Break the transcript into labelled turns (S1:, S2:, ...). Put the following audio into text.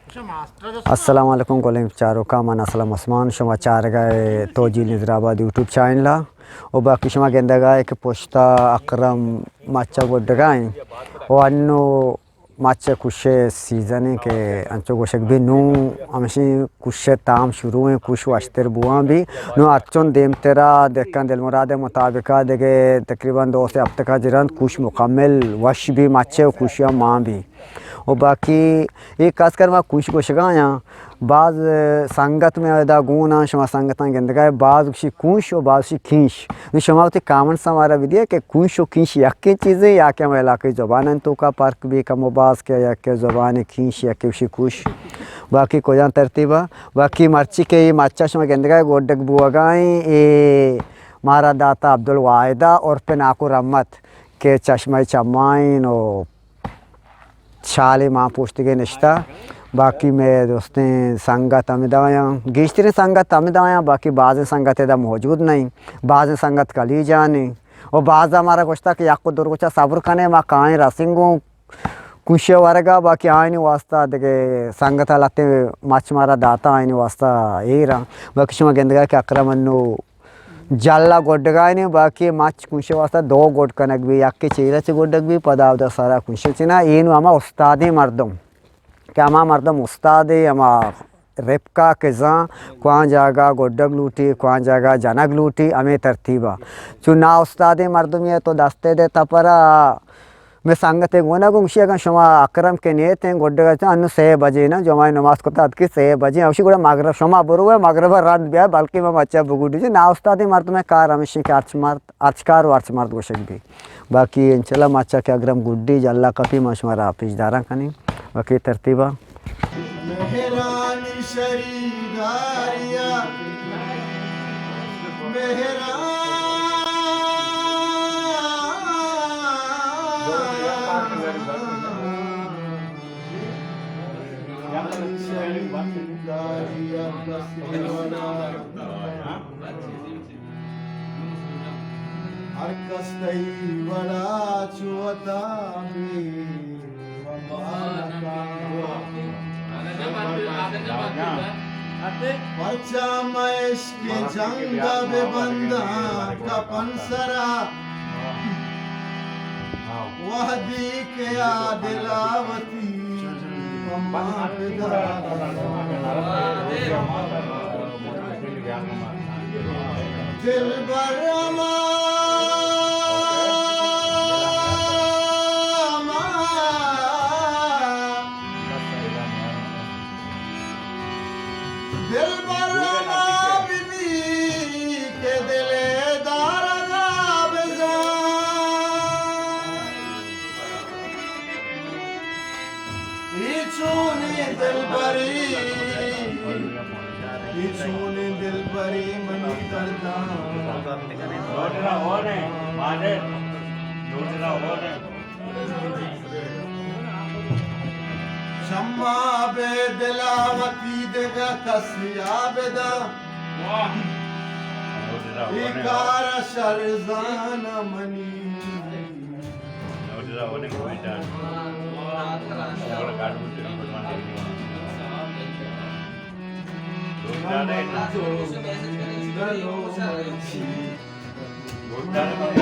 S1: अस्सलाम वालेकुम कोलिंग चारों का मन असलम उस्मान शुमा चार गए तोजी निज़राबाद यूट्यूब चैनल और बाकी शुमा गेंदा गए कि पोस्ता अकरम माचा गुड्डगाई और अन्नो माचा कुछ सीज़न के अंचो गोशक भी नू हमशी कुछ ताम शुरू हैं कुछ वास्तर बुआ भी नू अर्चन देम तेरा देखकर दिल मुराद मुताबिका देखे तकरीबन 2 से हफ्ते का जिरंत कुछ मुकम्मल वश भी माचे और कुछ या माँ भी और बाकी एक खासकर मैं कुछ गोशगाया बाज संगत में अदा गुना शमा संगत गेंदगा बाज उसी कुछ और बाज उसी खींच शमावती कामन समारा विदिया के कुछ और खींच यक्के चीज़ें या के मैं इलाके ज़बान तो का पार्क भी कम बाज के या के ज़बान खींच या के उसी कुछ बाकी को जान तरतीबा बाकी मर्ची के ये माचा शमा गेंदगा गोडक बुआगाई ये मारा दाता अब्दुल वाहिदा और पे नाकू रहमत के चश्मा चमाइन और शाले माँ पूछते के निश्ता बाकी मैं दोस्तें संगत अमिदाया गिश्तरी संगत अमिदाया बाकी बाज़ संगत इधर मौजूद नहीं बाज़ संगत कली जाने और बाज़ हमारा कुछ था कि आपको दूर कुछ सब्र करने माँ कहाँ रसिंगों कुछ वर्गा बाकी आने वास्ता देखे संगत लाते मच मारा दाता आने वास्ता ये रहा बाकी शुमा गेंदगा के अक्रमणो जल्ला गोड्डगाने बाकी मच कुछ वास्ता 2 गोड कनक भी यक्के चीरा से गोड्डक भी पदावदा सारा कुछ चिना येनु अमा उस्तादे मर्दम क्या अमा मर्दम उस्तादे अमा रेपका के जा क्वां जागा गोड्डक लूटी क्वां जागा जनक लूटी अमे तरतीबा चुना उस्तादे मर्दम ये तो दस्ते दे तपरा मैं संगत गोना गुंशिया का शुमा अकरम के नियत हैं गोड्डगा अन्न 6 बजे ना जो हमारी नमाज को ताद की 6 बजे अवशी गुड़ा मगरब शुमा बुरु है मगरब रात बिया बल्कि मैं अच्छा बुगुडी जी ना उस्तादी मर्द में कार हमेशा के अर्चकार और अर्च मर्द गोशक भी बाकी इंशाल्लाह माचा के अग्रम गुड्डी जल्ला कपी मशवरा हाफिज दारा कनी बाकी तरतीबा मेहरानी शरीदारिया अर्कस्तई बड़ा चुवता भी पर्चा महेश के जंग बेबंदा का पंसरा वह दी के दिलावती दिल बरमा दिल बरमा बीबी के दिले दारा बेजा इचूनी दिल बरी इचूनी दिल बरी मनी करदा लोटना होने माने लोटना होने शम्मा बे दिलावती देगा कसिया बेदा इकार शरजान मनी लोटना होने को बेटा और गाड़ू तेरे बदमान देखनी लोटना